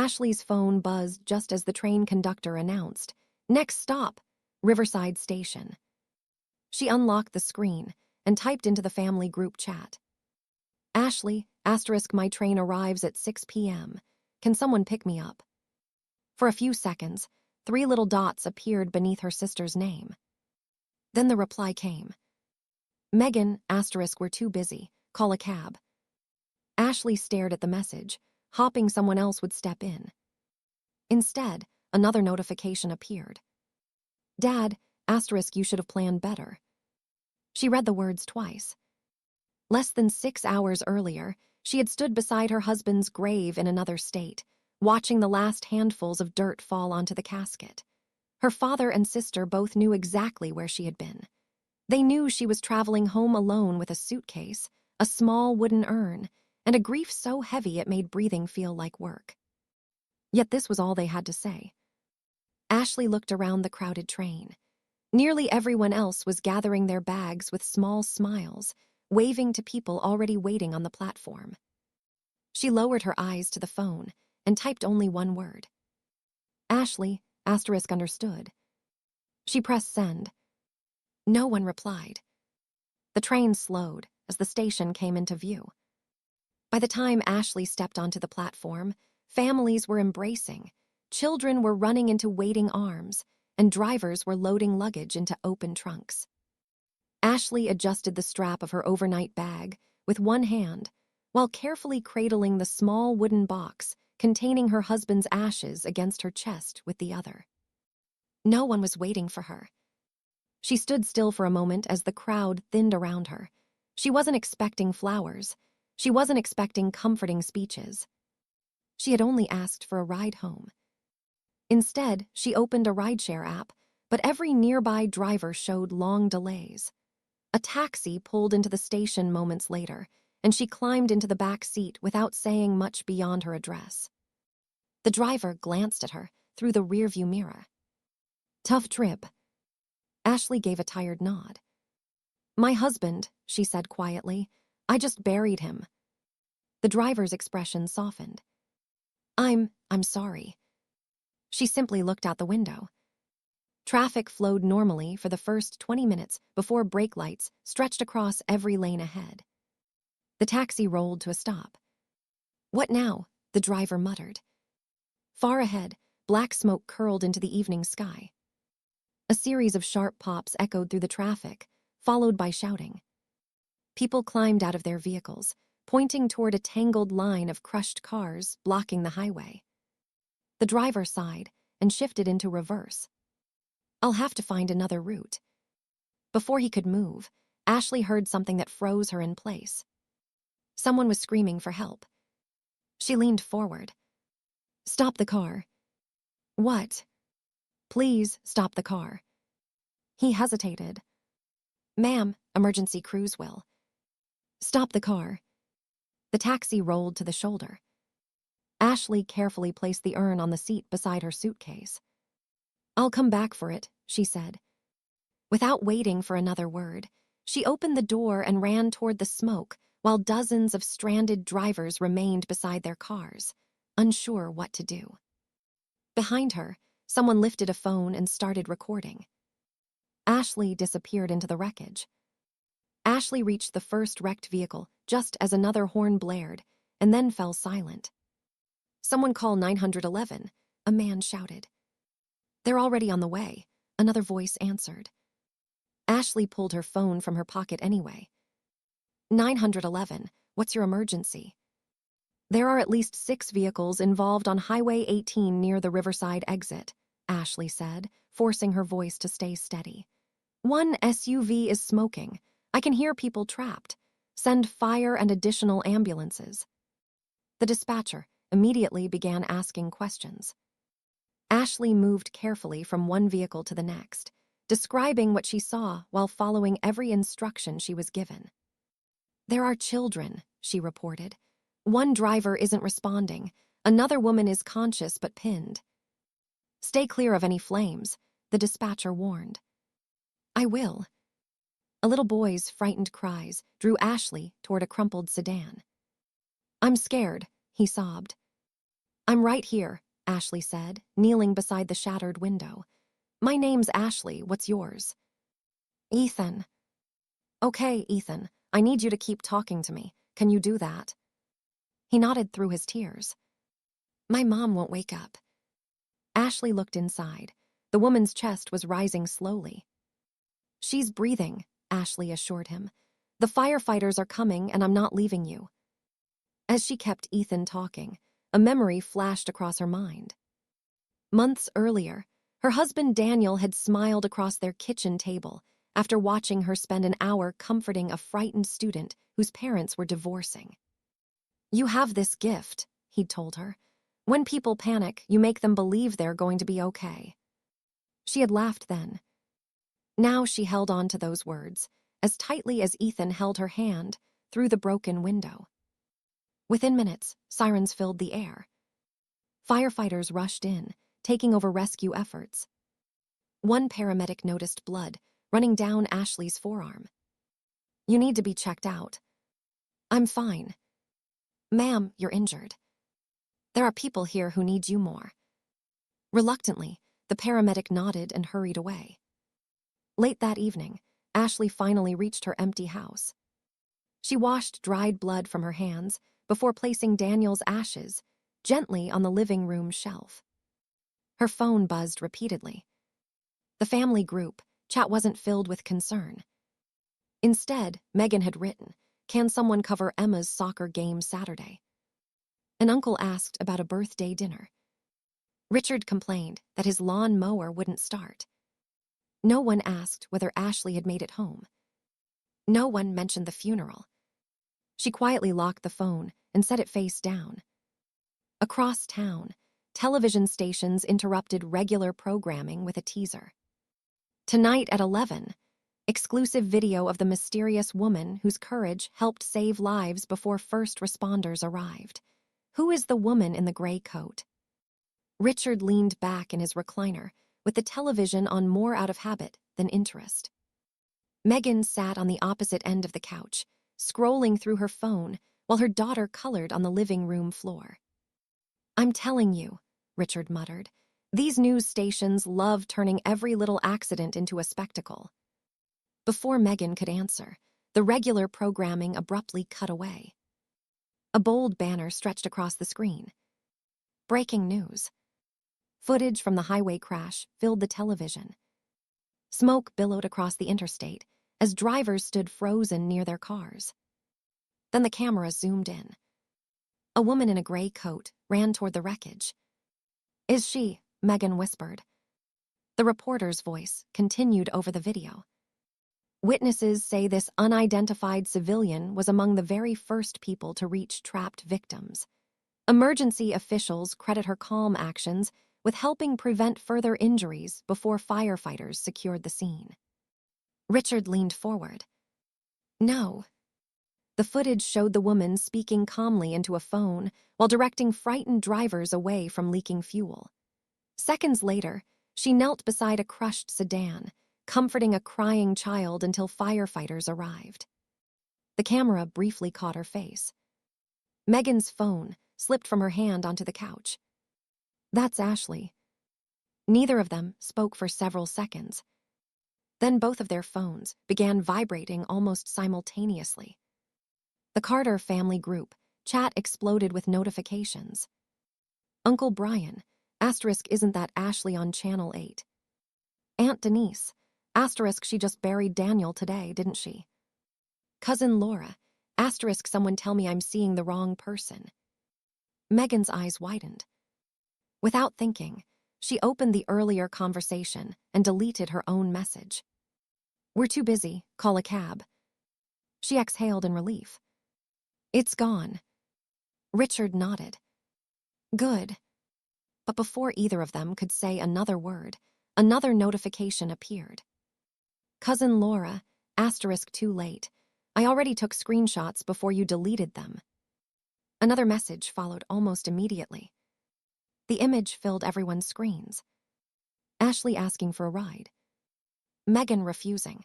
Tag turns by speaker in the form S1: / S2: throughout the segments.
S1: Ashley's phone buzzed just as the train conductor announced, "Next stop, Riverside Station." She unlocked the screen and typed into the family group chat. "Ashley, my train arrives at 6 p.m. Can someone pick me up?" For a few seconds, 3 little dots appeared beneath her sister's name. Then the reply came. "Megan, we're too busy. Call a cab." Ashley stared at the message, hoping someone else would step in. Instead, another notification appeared. "Dad, you should have planned better." She read the words twice. Less than 6 hours earlier, she had stood beside her husband's grave in another state, watching the last handfuls of dirt fall onto the casket. Her father and sister both knew exactly where she had been. They knew she was traveling home alone with a suitcase, a small wooden urn, and a grief so heavy it made breathing feel like work. Yet this was all they had to say. Ashley looked around the crowded train. Nearly everyone else was gathering their bags with small smiles, waving to people already waiting on the platform. She lowered her eyes to the phone and typed only one word. "Ashley, understood." She pressed send. No one replied. The train slowed as the station came into view. By the time Ashley stepped onto the platform, families were embracing, children were running into waiting arms, and drivers were loading luggage into open trunks. Ashley adjusted the strap of her overnight bag with one hand while carefully cradling the small wooden box containing her husband's ashes against her chest with the other. No one was waiting for her. She stood still for a moment as the crowd thinned around her. She wasn't expecting flowers. She wasn't expecting comforting speeches. She had only asked for a ride home. Instead, she opened a rideshare app, but every nearby driver showed long delays. A taxi pulled into the station moments later, and she climbed into the back seat without saying much beyond her address. The driver glanced at her through the rearview mirror. "Tough trip." Ashley gave a tired nod. "My husband," she said quietly. "I just buried him." The driver's expression softened. I'm sorry." She simply looked out the window. Traffic flowed normally for the first 20 minutes before brake lights stretched across every lane ahead. The taxi rolled to a stop. "What now?" the driver muttered. Far ahead, black smoke curled into the evening sky. A series of sharp pops echoed through the traffic, followed by shouting. People climbed out of their vehicles, pointing toward a tangled line of crushed cars blocking the highway. The driver sighed and shifted into reverse. "I'll have to find another route." Before he could move, Ashley heard something that froze her in place. Someone was screaming for help. She leaned forward. "Stop the car." "What?" "Please, stop the car." He hesitated. "Ma'am, emergency cruise will." "Stop the car." The taxi rolled to the shoulder. Ashley carefully placed the urn on the seat beside her suitcase. "I'll come back for it," she said. Without waiting for another word, she opened the door and ran toward the smoke while dozens of stranded drivers remained beside their cars, unsure what to do. Behind her, someone lifted a phone and started recording. Ashley disappeared into the wreckage. Ashley reached the first wrecked vehicle just as another horn blared and then fell silent. "Someone call 911, a man shouted. "They're already on the way," another voice answered. Ashley pulled her phone from her pocket anyway. 911, what's your emergency?" "There are at least 6 vehicles involved on Highway 18 near the Riverside exit," Ashley said, forcing her voice to stay steady. "One SUV is smoking. I can hear people trapped. Send fire and additional ambulances." The dispatcher immediately began asking questions. Ashley moved carefully from one vehicle to the next, describing what she saw while following every instruction she was given. "There are children," she reported. "One driver isn't responding. Another woman is conscious but pinned." "Stay clear of any flames," the dispatcher warned. "I will." A little boy's frightened cries drew Ashley toward a crumpled sedan. "I'm scared," he sobbed. I'm right here, Ashley said, kneeling beside the shattered window. My name's Ashley, what's yours? Ethan. Okay, Ethan, I need you to keep talking to me. Can you do that? He nodded through his tears. My mom won't wake up. Ashley looked inside. The woman's chest was rising slowly. She's breathing, Ashley assured him. The firefighters are coming and I'm not leaving you. As she kept Ethan talking, a memory flashed across her mind. Months earlier, her husband Daniel had smiled across their kitchen table after watching her spend an hour comforting a frightened student whose parents were divorcing. You have this gift, he'd told her. When people panic, you make them believe they're going to be okay. She had laughed then. Now she held on to those words, as tightly as Ethan held her hand through the broken window. Within minutes, sirens filled the air. Firefighters rushed in, taking over rescue efforts. One paramedic noticed blood running down Ashley's forearm. You need to be checked out. I'm fine. Ma'am, you're injured. There are people here who need you more. Reluctantly, the paramedic nodded and hurried away. Late that evening, Ashley finally reached her empty house. She washed dried blood from her hands before placing Daniel's ashes gently on the living room shelf. Her phone buzzed repeatedly. The family group chat wasn't filled with concern. Instead, Megan had written, "Can someone cover Emma's soccer game Saturday?" An uncle asked about a birthday dinner. Richard complained that his lawn mower wouldn't start. No one asked whether Ashley had made it home. No one mentioned the funeral. She quietly locked the phone and set it face down. Across town, television stations interrupted regular programming with a teaser. Tonight at 11, exclusive video of the mysterious woman whose courage helped save lives before first responders arrived. Who is the woman in the gray coat? Richard leaned back in his recliner, with the television on more out of habit than interest. Megan sat on the opposite end of the couch, scrolling through her phone while her daughter colored on the living room floor. I'm telling you, Richard muttered, these news stations love turning every little accident into a spectacle. Before Megan could answer, the regular programming abruptly cut away. A bold banner stretched across the screen. Breaking news. Footage from the highway crash filled the television. Smoke billowed across the interstate as drivers stood frozen near their cars. Then the camera zoomed in. A woman in a gray coat ran toward the wreckage. Is she? Megan whispered. The reporter's voice continued over the video. Witnesses say this unidentified civilian was among the very first people to reach trapped victims. Emergency officials credit her calm actions with helping prevent further injuries before firefighters secured the scene. Richard leaned forward. No. The footage showed the woman speaking calmly into a phone while directing frightened drivers away from leaking fuel. Seconds later, she knelt beside a crushed sedan, comforting a crying child until firefighters arrived. The camera briefly caught her face. Megan's phone slipped from her hand onto the couch. That's Ashley. Neither of them spoke for several seconds. Then both of their phones began vibrating almost simultaneously. The Carter family group chat exploded with notifications. Uncle Brian, asterisk isn't that Ashley on Channel 8? Aunt Denise, asterisk she just buried Daniel today, didn't she? Cousin Laura, asterisk someone tell me I'm seeing the wrong person. Megan's eyes widened. Without thinking, she opened the earlier conversation and deleted her own message. We're too busy, call a cab. She exhaled in relief. It's gone. Richard nodded. Good. But before either of them could say another word, another notification appeared. Cousin Laura, asterisk too late. I already took screenshots before you deleted them. Another message followed almost immediately. The image filled everyone's screens. Ashley asking for a ride. Megan refusing.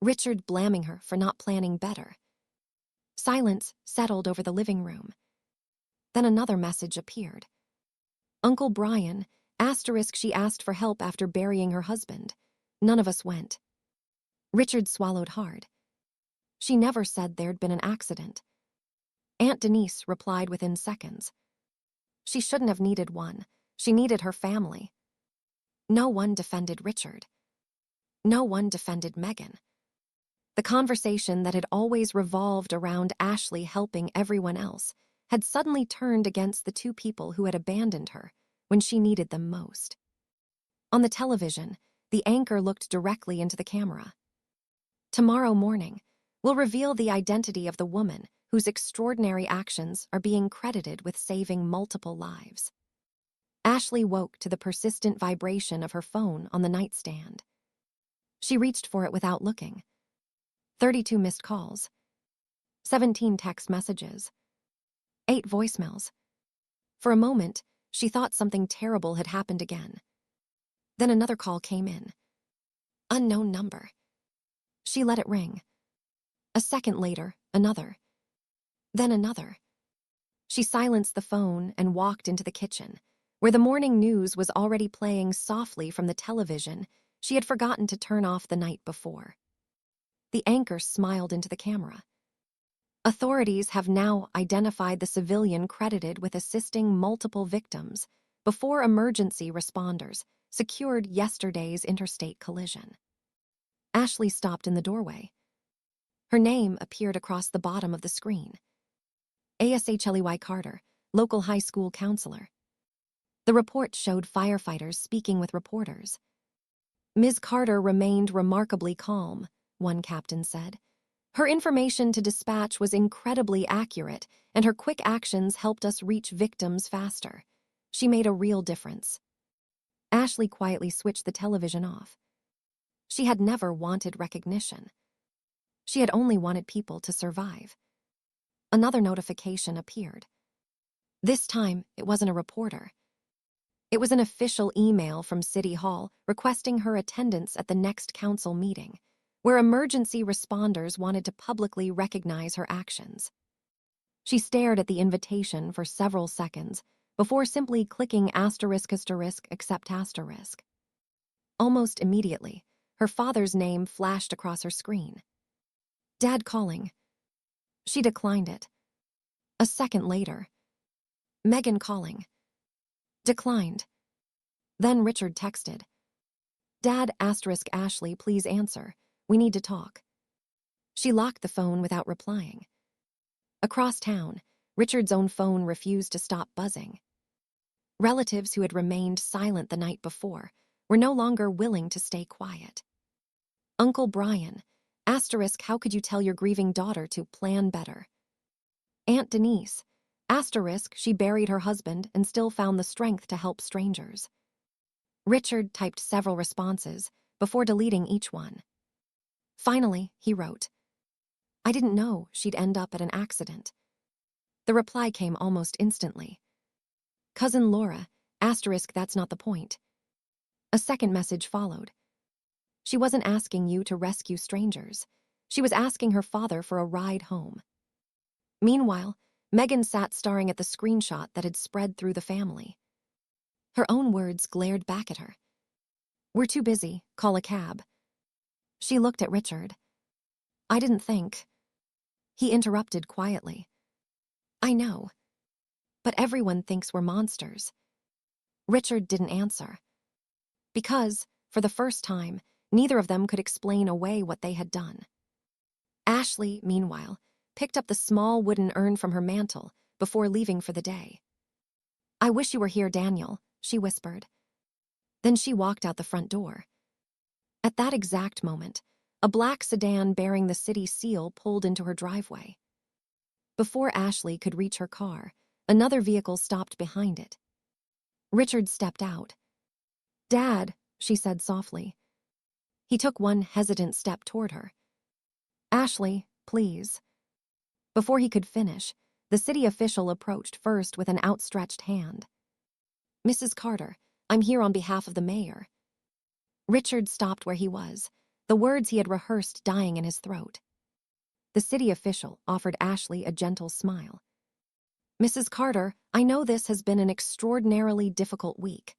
S1: Richard blaming her for not planning better. Silence settled over the living room. Then another message appeared. Uncle Brian, asterisk she asked for help after burying her husband. None of us went. Richard swallowed hard. She never said there'd been an accident. Aunt Denise replied within seconds. She shouldn't have needed one. She needed her family. No one defended Richard. No one defended Megan. The conversation that had always revolved around Ashley helping everyone else had suddenly turned against the two people who had abandoned her when she needed them most. On the television, the anchor looked directly into the camera. Tomorrow morning, we'll reveal the identity of the woman whose extraordinary actions are being credited with saving multiple lives. Ashley woke to the persistent vibration of her phone on the nightstand. She reached for it without looking. 32 missed calls. 17 text messages. 8 voicemails. For a moment, she thought something terrible had happened again. Then another call came in. Unknown number. She let it ring. A second later, another. Then another. She silenced the phone and walked into the kitchen, where the morning news was already playing softly from the television she had forgotten to turn off the night before. The anchor smiled into the camera. Authorities have now identified the civilian credited with assisting multiple victims before emergency responders secured yesterday's interstate collision. Ashley stopped in the doorway. Her name appeared across the bottom of the screen. Ashley Carter, local high school counselor. The report showed firefighters speaking with reporters. Ms. Carter remained remarkably calm, one captain said. Her information to dispatch was incredibly accurate, and her quick actions helped us reach victims faster. She made a real difference. Ashley quietly switched the television off. She had never wanted recognition. She had only wanted people to survive. Another notification appeared. This time, it wasn't a reporter. It was an official email from City Hall requesting her attendance at the next council meeting, where emergency responders wanted to publicly recognize her actions. She stared at the invitation for several seconds before simply clicking **accept**. Almost immediately, her father's name flashed across her screen. Dad calling. She declined it. A second later, Megan calling. Declined. Then Richard texted. Dad *Ashley, please answer. We need to talk. She locked the phone without replying. Across town, Richard's own phone refused to stop buzzing. Relatives who had remained silent the night before were no longer willing to stay quiet. Uncle Brian, how could you tell your grieving daughter to plan better? Aunt Denise, she buried her husband and still found the strength to help strangers. Richard typed several responses before deleting each one. Finally, he wrote, I didn't know she'd end up at an accident. The reply came almost instantly. Cousin Laura, that's not the point. A second message followed. She wasn't asking you to rescue strangers. She was asking her father for a ride home. Meanwhile, Megan sat staring at the screenshot that had spread through the family. Her own words glared back at her. We're too busy, call a cab. She looked at Richard. I didn't think. He interrupted quietly. I know. But everyone thinks we're monsters. Richard didn't answer. Because, for the first time, neither of them could explain away what they had done. Ashley, meanwhile, picked up the small wooden urn from her mantel before leaving for the day. I wish you were here, Daniel, she whispered. Then she walked out the front door. At that exact moment, a black sedan bearing the city seal pulled into her driveway. Before Ashley could reach her car, another vehicle stopped behind it. Richard stepped out. Dad, she said softly. He took one hesitant step toward her. Ashley, please. Before he could finish, the city official approached first with an outstretched hand. Mrs. Carter, I'm here on behalf of the mayor. Richard stopped where he was, the words he had rehearsed dying in his throat. The city official offered Ashley a gentle smile. Mrs. Carter, I know this has been an extraordinarily difficult week.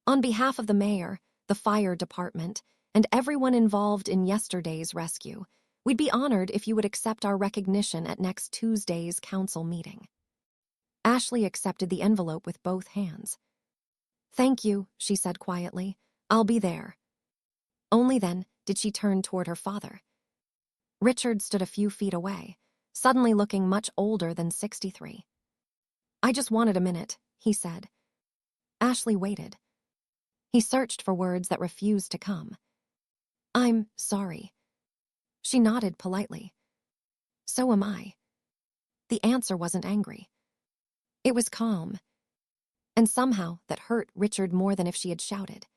S1: On behalf of the mayor, the fire department, and everyone involved in yesterday's rescue, we'd be honored if you would accept our recognition at next Tuesday's council meeting. Ashley accepted the envelope with both hands. Thank you, she said quietly. I'll be there. Only then did she turn toward her father. Richard stood a few feet away, suddenly looking much older than 63. I just wanted a minute, he said. Ashley waited. He searched for words that refused to come. I'm sorry. She nodded politely. So am I. The answer wasn't angry. It was calm. And somehow that hurt Richard more than if she had shouted.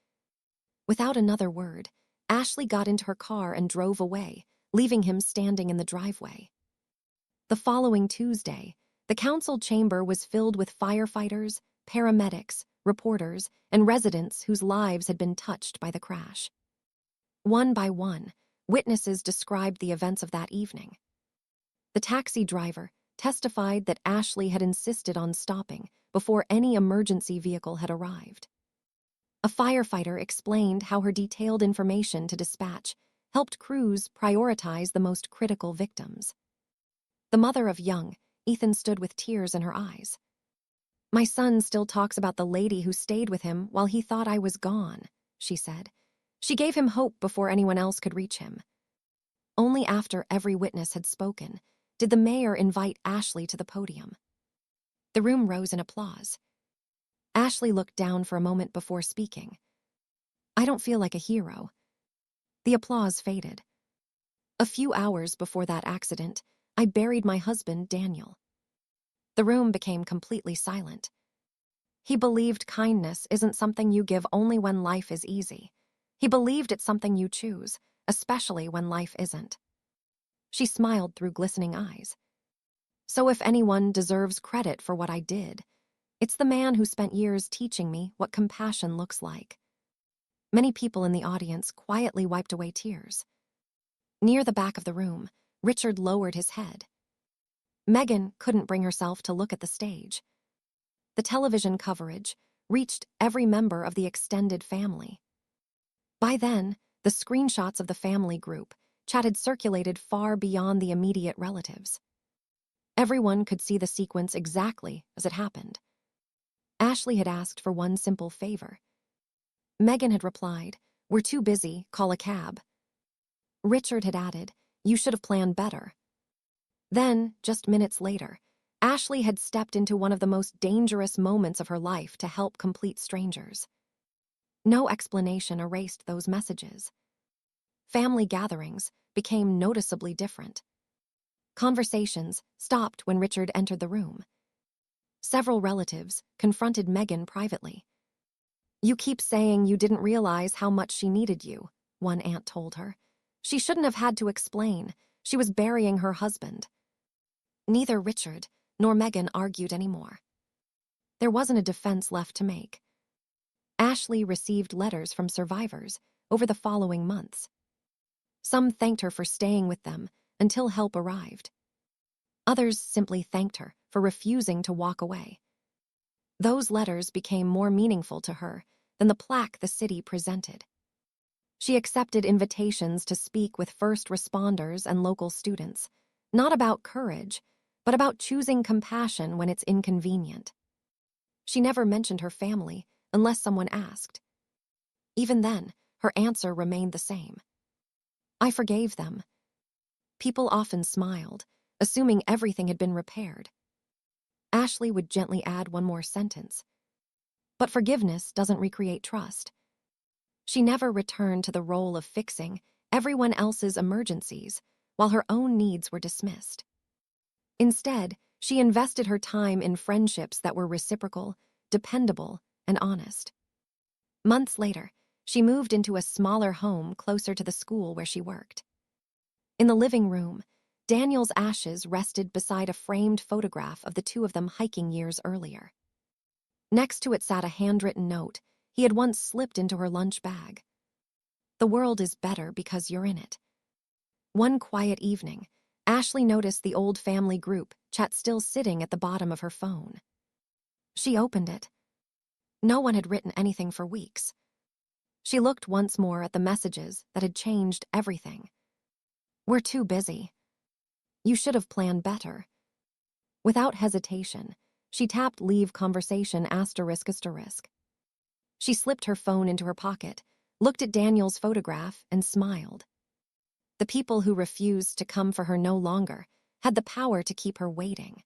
S1: Without another word, Ashley got into her car and drove away, leaving him standing in the driveway. The following Tuesday, the council chamber was filled with firefighters, paramedics, reporters, and residents whose lives had been touched by the crash. One by one, witnesses described the events of that evening. The taxi driver testified that Ashley had insisted on stopping before any emergency vehicle had arrived. A firefighter explained how her detailed information to dispatch helped crews prioritize the most critical victims. The mother of Young, Ethan, stood with tears in her eyes. My son still talks about the lady who stayed with him while he thought I was gone, she said. She gave him hope before anyone else could reach him. Only after every witness had spoken did the mayor invite Ashley to the podium. The room rose in applause. Ashley looked down for a moment before speaking. I don't feel like a hero. The applause faded. A few hours before that accident, I buried my husband, Daniel. The room became completely silent. He believed kindness isn't something you give only when life is easy. He believed it's something you choose, especially when life isn't. She smiled through glistening eyes. So if anyone deserves credit for what I did, it's the man who spent years teaching me what compassion looks like. Many people in the audience quietly wiped away tears. Near the back of the room, Richard lowered his head. Megan couldn't bring herself to look at the stage. The television coverage reached every member of the extended family. By then, the screenshots of the family group chat had circulated far beyond the immediate relatives. Everyone could see the sequence exactly as it happened. Ashley had asked for one simple favor. Megan had replied, "We're too busy, call a cab." Richard had added, "You should have planned better." Then, just minutes later, Ashley had stepped into one of the most dangerous moments of her life to help complete strangers. No explanation erased those messages. Family gatherings became noticeably different. Conversations stopped when Richard entered the room. Several relatives confronted Megan privately. You keep saying you didn't realize how much she needed you, one aunt told her. She shouldn't have had to explain. She was burying her husband. Neither Richard nor Megan argued anymore. There wasn't a defense left to make. Ashley received letters from survivors over the following months. Some thanked her for staying with them until help arrived. Others simply thanked her for refusing to walk away. Those letters became more meaningful to her than the plaque the city presented. She accepted invitations to speak with first responders and local students, not about courage, but about choosing compassion when it's inconvenient. She never mentioned her family unless someone asked. Even then, her answer remained the same. I forgave them. People often smiled, assuming everything had been repaired. Ashley would gently add one more sentence. But forgiveness doesn't recreate trust. She never returned to the role of fixing everyone else's emergencies while her own needs were dismissed. Instead, she invested her time in friendships that were reciprocal, dependable, and honest. Months later, she moved into a smaller home closer to the school where she worked. In the living room, Daniel's ashes rested beside a framed photograph of the two of them hiking years earlier. Next to it sat a handwritten note he had once slipped into her lunch bag. The world is better because you're in it. One quiet evening, Ashley noticed the old family group chat still sitting at the bottom of her phone. She opened it. No one had written anything for weeks. She looked once more at the messages that had changed everything. "We're too busy. You should have planned better." Without hesitation, she tapped leave conversation ***. She slipped her phone into her pocket, looked at Daniel's photograph, and smiled. The people who refused to come for her no longer had the power to keep her waiting.